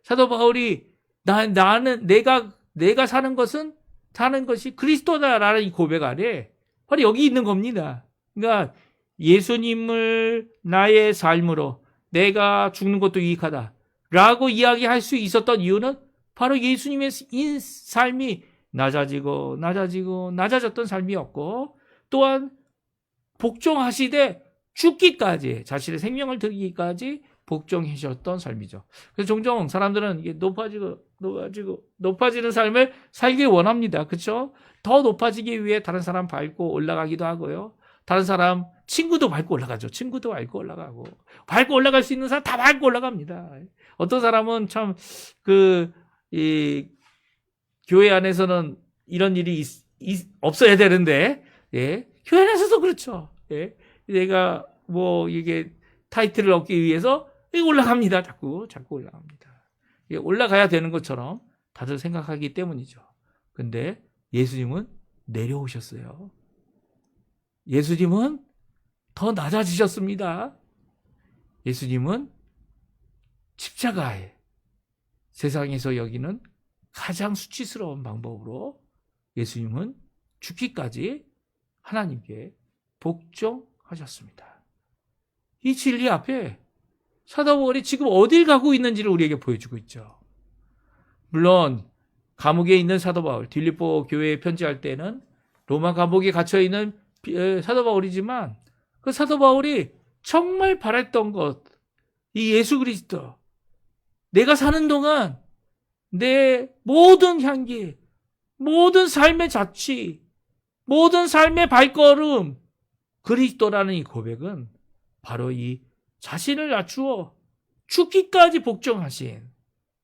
사도 바울이 내가 사는 것이 그리스도다라는 이 고백 아래 바로 여기 있는 겁니다. 그러니까 예수님을 나의 삶으로, 내가 죽는 것도 유익하다라고 이야기할 수 있었던 이유는 바로 예수님의 삶이 낮아졌던 삶이었고, 또한 복종하시되 죽기까지, 자신의 생명을 드리기까지 복종하셨던 삶이죠. 그래서 종종 사람들은 이게 높아지는 삶을 살길 원합니다. 그렇죠? 더 높아지기 위해 다른 사람 밟고 올라가기도 하고요. 다른 사람 친구도 밟고 올라가죠. 친구도 밟고 올라가고 밟고 올라갈 수 있는 사람 다 밟고 올라갑니다. 어떤 사람은 참 이 교회 안에서는 이런 일이 없어야 되는데 예, 교회 안에서도 그렇죠. 예, 내가 뭐 이게 타이틀을 얻기 위해서 올라갑니다. 자꾸 올라갑니다. 올라가야 되는 것처럼 다들 생각하기 때문이죠. 근데 예수님은 내려오셨어요. 예수님은 더 낮아지셨습니다. 예수님은 십자가에 세상에서 여기는 가장 수치스러운 방법으로 예수님은 죽기까지 하나님께 복종하셨습니다. 이 진리 앞에 사도 바울이 지금 어딜 가고 있는지를 우리에게 보여주고 있죠. 물론 감옥에 있는 사도 바울, 빌립보 교회에 편지할 때는 로마 감옥에 갇혀있는 사도 바울이지만 그 사도 바울이 정말 바랬던 것, 이 예수 그리스도, 내가 사는 동안 내 모든 향기, 모든 삶의 자취, 모든 삶의 발걸음, 그리스도라는 이 고백은 바로 이 자신을 낮추어 죽기까지 복종하신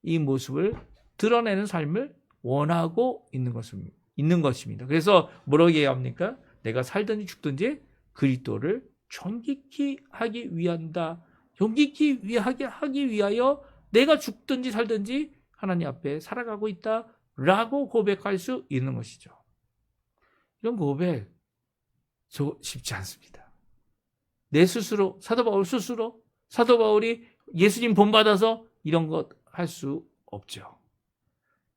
이 모습을 드러내는 삶을 원하고 있는 것입니다. 그래서 뭐라고 얘기합니까? 내가 살든지 죽든지 그리스도를 존귀히 하기 위한다. 존귀히 하기 위하여 내가 죽든지 살든지 하나님 앞에 살아가고 있다라고 고백할 수 있는 것이죠. 이런 고백 쉽지 않습니다. 내 스스로, 사도 바울이 예수님 본받아서 이런 것 할 수 없죠.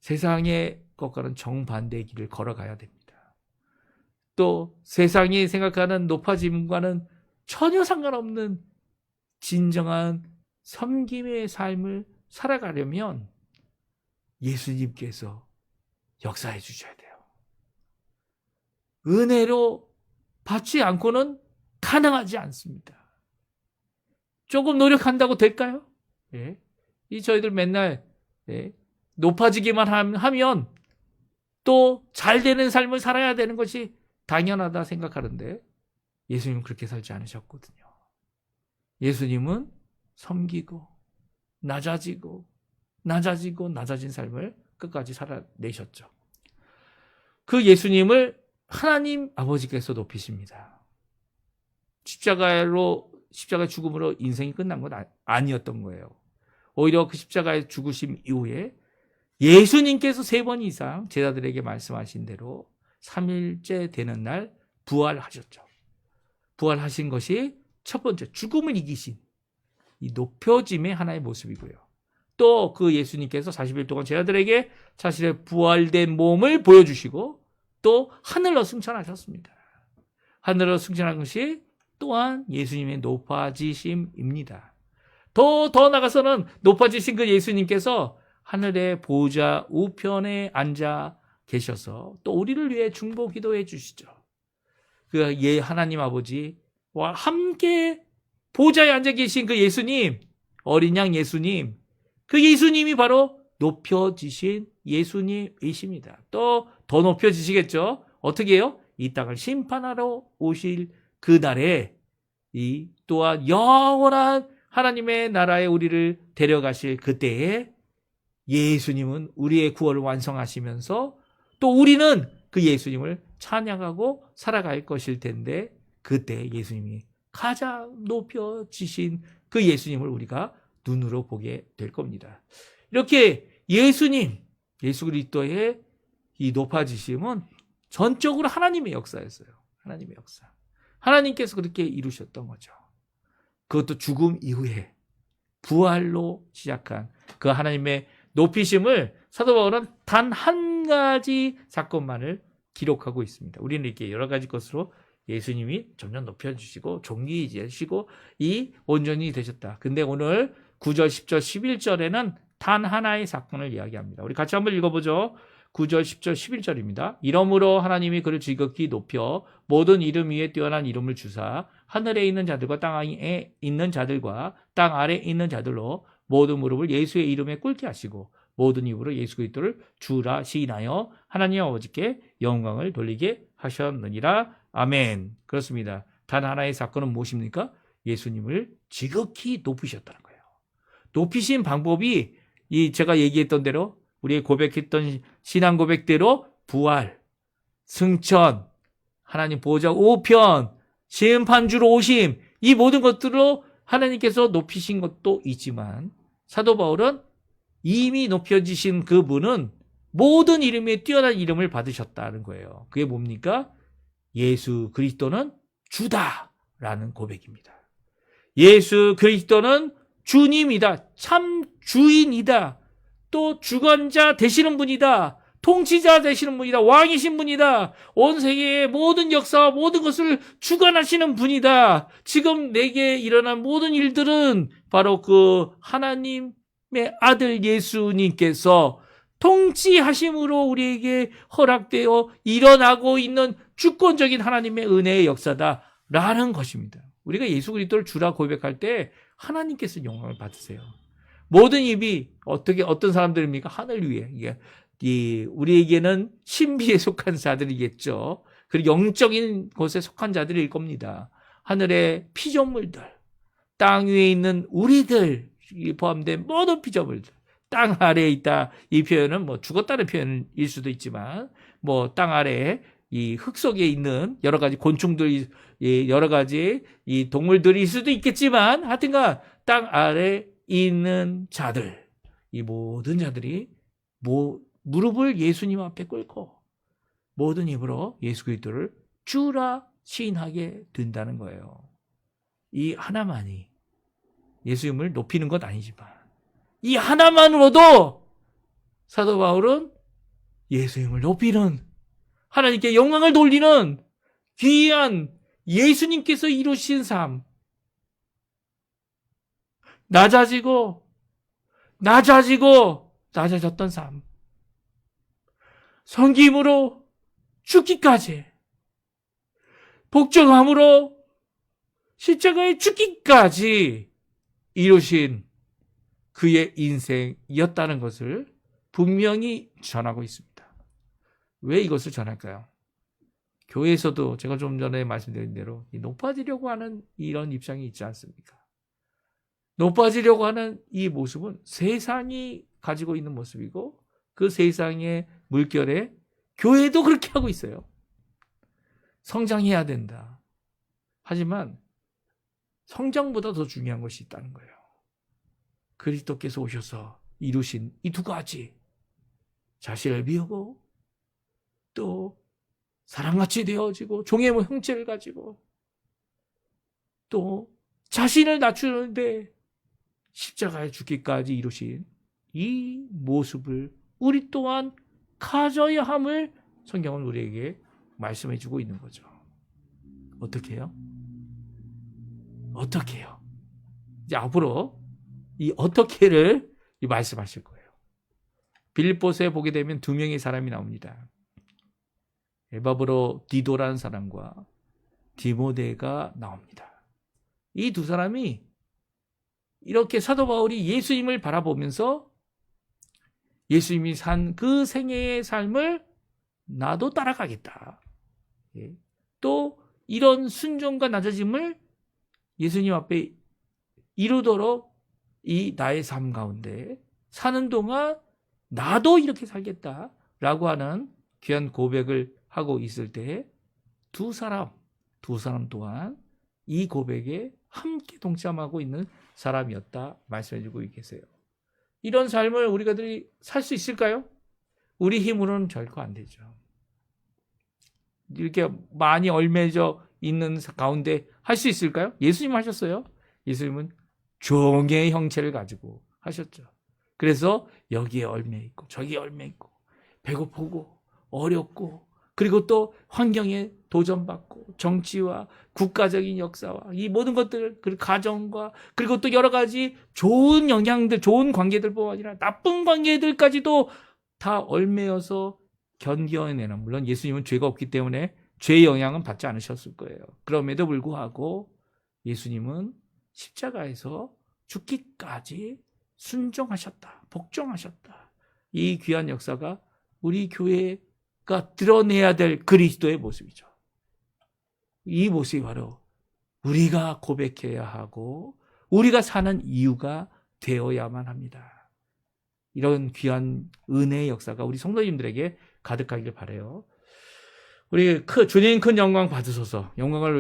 세상의 것과는 정반대의 길을 걸어가야 됩니다. 또 세상이 생각하는 높아짐과는 전혀 상관없는 진정한 섬김의 삶을 살아가려면 예수님께서 역사해 주셔야 돼요. 은혜로 받지 않고는 가능하지 않습니다. 조금 노력한다고 될까요? 예. 이 저희들 맨날 높아지기만 하면 또 잘 되는 삶을 살아야 되는 것이 당연하다 생각하는데 예수님은 그렇게 살지 않으셨거든요. 예수님은 섬기고 낮아지고 낮아진 삶을 끝까지 살아내셨죠. 그 예수님을 하나님 아버지께서 높이십니다. 십자가의 죽음으로 인생이 끝난 건 아니었던 거예요. 오히려 그 십자가의 죽으심 이후에 예수님께서 3번 이상 제자들에게 말씀하신 대로 3일째 되는 날 부활하셨죠. 부활하신 것이 첫 번째 죽음을 이기신 이 높여짐의 하나의 모습이고요. 또 그 예수님께서 40일 동안 제자들에게 자신의 부활된 몸을 보여주시고 또 하늘로 승천하셨습니다. 하늘로 승천한 것이 또한 예수님의 높아지심입니다. 더 나가서는 높아지신 그 예수님께서 하늘의 보좌 우편에 앉아 계셔서 또 우리를 위해 중보 기도해 주시죠. 그 하나님 아버지와 함께 보좌에 앉아 계신 그 예수님, 어린 양 예수님, 그 예수님이 바로 높여지신 예수님이십니다. 또 더 높여지시겠죠. 어떻게 해요? 이 땅을 심판하러 오실 그날에 이 또한 영원한 하나님의 나라에 우리를 데려가실 그때에 예수님은 우리의 구원을 완성하시면서 또 우리는 그 예수님을 찬양하고 살아갈 것일 텐데 그때 예수님이 가장 높여지신 그 예수님을 우리가 눈으로 보게 될 겁니다. 이렇게 예수 그리스도의 이 높아지심은 전적으로 하나님의 역사였어요. 하나님의 역사. 하나님께서 그렇게 이루셨던 거죠. 그것도 죽음 이후에 부활로 시작한 그 하나님의 높이심을 사도 바울은 단 한 가지 사건만을 기록하고 있습니다. 우리는 이렇게 여러 가지 것으로 예수님이 점점 높여주시고 존귀해지시고 이 온전히 되셨다. 근데 오늘 9절, 10절, 11절에는 단 하나의 사건을 이야기합니다. 우리 같이 한번 읽어보죠. 9절, 10절, 11절입니다. 이러므로 하나님이 그를 지극히 높여 모든 이름 위에 뛰어난 이름을 주사 하늘에 있는 자들과 땅에 있는 자들과 땅 아래에 있는 자들로 모든 무릎을 예수의 이름에 꿇게 하시고 모든 입으로 예수 그리스도를 주라 시인하여 하나님 아버지께 영광을 돌리게 하셨느니라. 아멘. 그렇습니다. 단 하나의 사건은 무엇입니까? 예수님을 지극히 높이셨다는 거예요. 높이신 방법이 제가 얘기했던 대로 우리의 고백했던 신앙 고백대로 부활, 승천, 하나님 보좌 우편, 심판주로 오심, 이 모든 것들로 하나님께서 높이신 것도 있지만 사도 바울은 이미 높여지신 그분은 모든 이름에 뛰어난 이름을 받으셨다는 거예요. 그게 뭡니까? 예수 그리스도는 주다라는 고백입니다. 예수 그리스도는 주님이다. 참 주인이다. 또 주관자 되시는 분이다. 통치자 되시는 분이다. 왕이신 분이다. 온 세계의 모든 역사와 모든 것을 주관하시는 분이다. 지금 내게 일어난 모든 일들은 바로 그 하나님의 아들 예수님께서 통치하심으로 우리에게 허락되어 일어나고 있는 주권적인 하나님의 은혜의 역사다라는 것입니다. 우리가 예수 그리스도를 주라 고백할 때 하나님께서 영광을 받으세요. 모든 입이 어떤 사람들입니까? 하늘 위에. 우리에게는 신비에 속한 자들이겠죠. 그리고 영적인 곳에 속한 자들일 겁니다. 하늘의 피조물들, 땅 위에 있는 우리들 포함된 모든 피조물들, 땅 아래에 있다. 이 표현은 죽었다는 표현일 수도 있지만, 땅 아래에 이 흙 속에 있는 여러 가지 곤충들이, 여러 가지 이 동물들일 수도 있겠지만, 하여튼간 땅 아래에 있는 자들, 이 모든 자들이 무릎을 예수님 앞에 꿇고 모든 입으로 예수 그리스도를 주라 시인하게 된다는 거예요. 이 하나만이 예수님을 높이는 것 아니지만 이 하나만으로도 사도 바울은 예수님을 높이는, 하나님께 영광을 돌리는 귀한 예수님께서 이루신 삶, 낮아졌던 삶, 섬김으로 죽기까지, 복종함으로 십자가에 죽기까지 이루신 그의 인생이었다는 것을 분명히 전하고 있습니다. 왜 이것을 전할까요? 교회에서도 제가 좀 전에 말씀드린 대로 높아지려고 하는 이런 입장이 있지 않습니까? 높아지려고 하는 이 모습은 세상이 가지고 있는 모습이고 그 세상의 물결에 교회도 그렇게 하고 있어요. 성장해야 된다. 하지만 성장보다 더 중요한 것이 있다는 거예요. 그리스도께서 오셔서 이루신 이 두 가지, 자신을 비우고 또 사람같이 되어지고 종의 형체를 가지고 또 자신을 낮추는데 십자가에 죽기까지 이루신 이 모습을 우리 또한 가져야 함을 성경은 우리에게 말씀해 주고 있는 거죠. 어떻게 해요? 어떻게 해요? 이제 앞으로 이 어떻게를 말씀하실 거예요. 빌립보서에 보게 되면 두 명의 사람이 나옵니다. 에바브로 디도라는 사람과 디모데가 나옵니다. 이 두 사람이 이렇게 사도 바울이 예수님을 바라보면서 예수님이 산 그 생애의 삶을 나도 따라가겠다. 또 이런 순종과 낮아짐을 예수님 앞에 이루도록 이 나의 삶 가운데 사는 동안 나도 이렇게 살겠다라고 하는 귀한 고백을 하고 있을 때 두 사람 또한 이 고백에 함께 동참하고 있는 사람이었다 말씀해주고 계세요. 이런 삶을 우리가들이 살 수 있을까요? 우리 힘으로는 결코 안 되죠. 이렇게 많이 얽매져 있는 가운데 할 수 있을까요? 예수님 하셨어요. 예수님은 종의 형체를 가지고 하셨죠. 그래서 여기에 얽매 있고 저기에 얽매 있고 배고프고 어렵고 그리고 또 환경에 도전받고 정치와 국가적인 역사와 이 모든 것들, 그리고 가정과 그리고 또 여러 가지 좋은 영향들, 좋은 관계들뿐만 아니라 나쁜 관계들까지도 다 얽매여서 견뎌내는, 물론 예수님은 죄가 없기 때문에 죄의 영향은 받지 않으셨을 거예요. 그럼에도 불구하고 예수님은 십자가에서 죽기까지 순종하셨다, 복종하셨다. 이 귀한 역사가 우리 교회가 드러내야 될 그리스도의 모습이죠. 이 모습이 바로 우리가 고백해야 하고 우리가 사는 이유가 되어야만 합니다. 이런 귀한 은혜의 역사가 우리 성도님들에게 가득하길 바라요. 우리 주님 큰 영광 받으소서.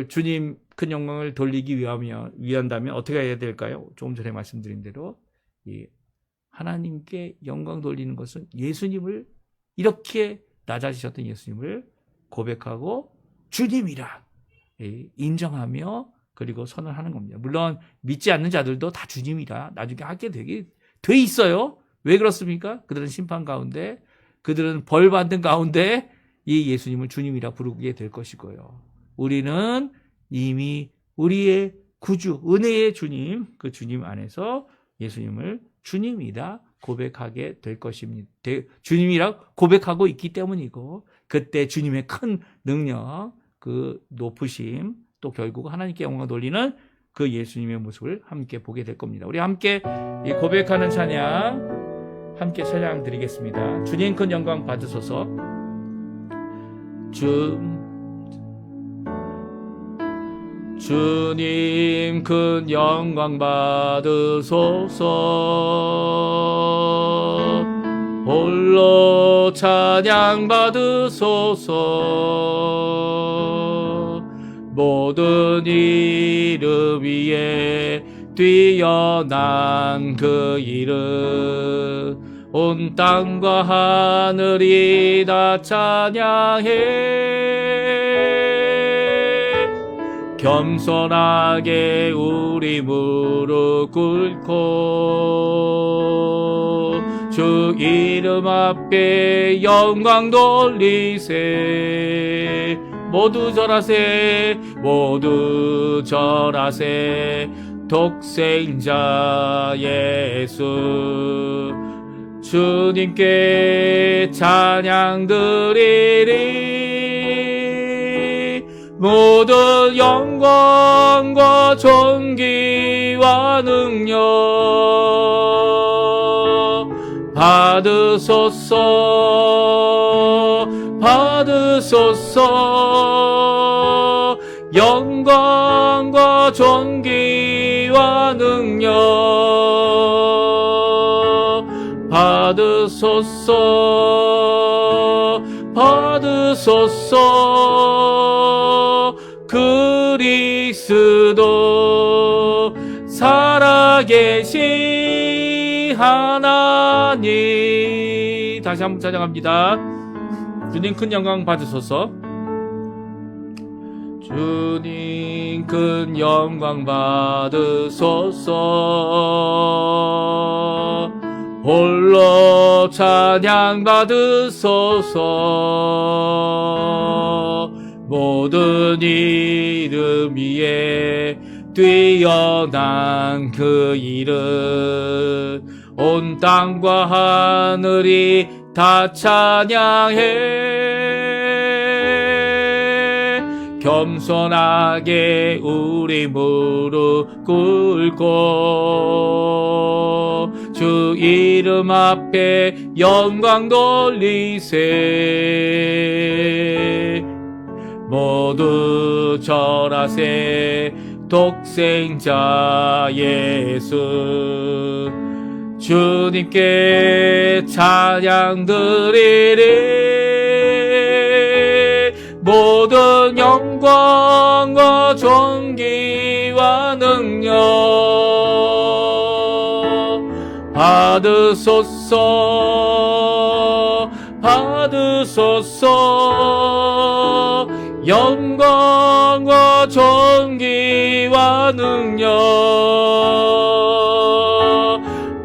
주님 큰 영광을 돌리기 위한다면 어떻게 해야 될까요? 조금 전에 말씀드린 대로 하나님께 영광 돌리는 것은 예수님을, 이렇게 낮아지셨던 예수님을 고백하고 주님이라 인정하며 그리고 선언하는 겁니다. 물론 믿지 않는 자들도 다 주님이라 나중에 하게 돼 있어요. 왜 그렇습니까? 그들은 심판 가운데, 그들은 벌 받는 가운데 이 예수님을 주님이라 부르게 될 것이고요. 우리는 이미 우리의 구주, 은혜의 주님, 그 주님 안에서 예수님을 주님이라 고백하게 될 것입니다. 주님이라 고백하고 있기 때문이고, 그때 주님의 큰 능력, 그 높으심, 또 결국 하나님께 영광 돌리는 그 예수님의 모습을 함께 보게 될 겁니다. 우리 함께 이 고백하는 찬양 함께 찬양 드리겠습니다. 주님 큰 영광 받으소서. 주님 큰 영광 받으소서. 홀로 찬양 받으소서. 모든 이름 위에 뛰어난 그 이름, 온 땅과 하늘이 다 찬양해. 겸손하게 우리 무릎 꿇고 주 이름 앞에 영광 돌리세. 모두 절하세, 모두 절하세. 독생자 예수 주님께 찬양 드리리. 모든 영광과 존귀와 능력 받으소서. 받으소서. 영광과 존귀와 능력 받으소서. 받으소서. 그리스도 살아계신 하나님. 다시 한번 찬양합니다. 주님 큰 영광 받으소서. 주님 큰 영광 받으소서. 홀로 찬양 받으소서. 모든 이름 위에 뛰어난 그 이름, 온 땅과 하늘이 다 찬양해. 겸손하게 우리 무릎 꿇고 주 이름 앞에 영광 돌리세. 모두 절하세. 독생자 예수 주님께 찬양 드리리. 모든 영광과 존귀와 능력 받으소서. 받으소서. 영광과 존귀와 능력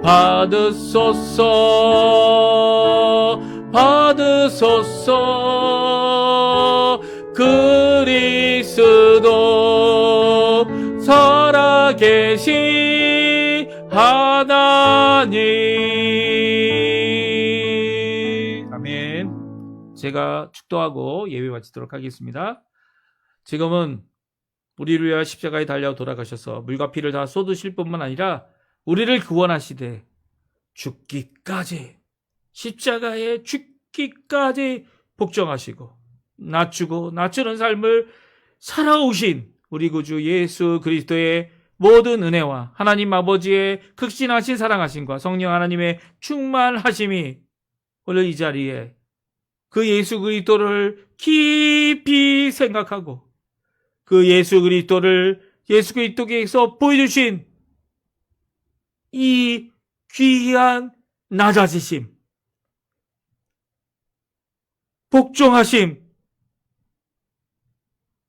받으소서. 받으소서. 그리스도 살아계신 하나님. 아멘. 제가 축도하고 예배 마치도록 하겠습니다. 지금은 우리를 위하여 십자가에 달려 돌아가셔서 물과 피를 다 쏟으실 뿐만 아니라 우리를 구원하시되 죽기까지, 십자가에 죽기까지 복종하시고 낮추고 낮추는 삶을 살아오신 우리 구주 예수 그리스도의 모든 은혜와 하나님 아버지의 극진하신 사랑하심과 성령 하나님의 충만하심이 오늘 이 자리에 그 예수 그리스도를 깊이 생각하고 그 예수 그리스도께서 보여주신 이 귀한 낮아지심, 복종하심,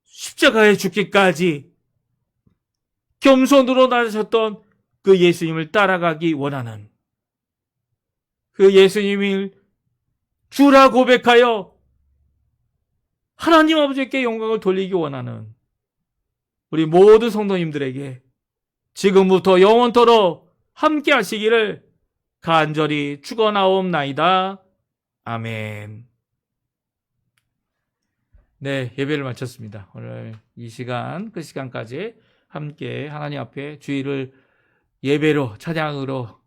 십자가에 죽기까지 겸손으로 나서셨던 그 예수님을 따라가기 원하는, 그 예수님을 주라 고백하여 하나님 아버지께 영광을 돌리기 원하는 우리 모든 성도님들에게 지금부터 영원토록 함께 하시기를 간절히 축원하옵나이다. 아멘. 네, 예배를 마쳤습니다. 오늘 이 시간, 그 시간까지 함께 하나님 앞에 주일을 예배로, 찬양으로,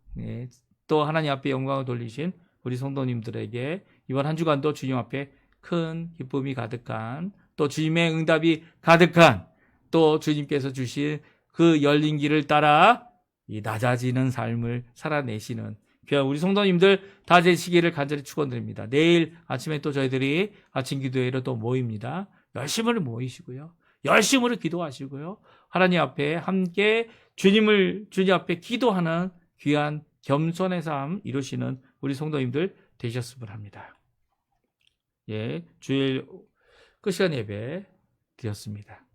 또 하나님 앞에 영광을 돌리신 우리 성도님들에게 이번 한 주간도 주님 앞에 큰 기쁨이 가득한, 또 주님의 응답이 가득한, 또 주님께서 주신 그 열린 길을 따라 이 낮아지는 삶을 살아내시는 귀한 우리 성도님들 다 되시기를 간절히 축원드립니다. 내일 아침에 또 저희들이 아침 기도회로 또 모입니다. 열심으로 모이시고요. 열심으로 기도하시고요. 하나님 앞에 함께 주님 앞에 기도하는 귀한 겸손의 삶 이루시는 우리 성도님들 되셨으면 합니다. 예, 주일 끝 시간 예배 드렸습니다.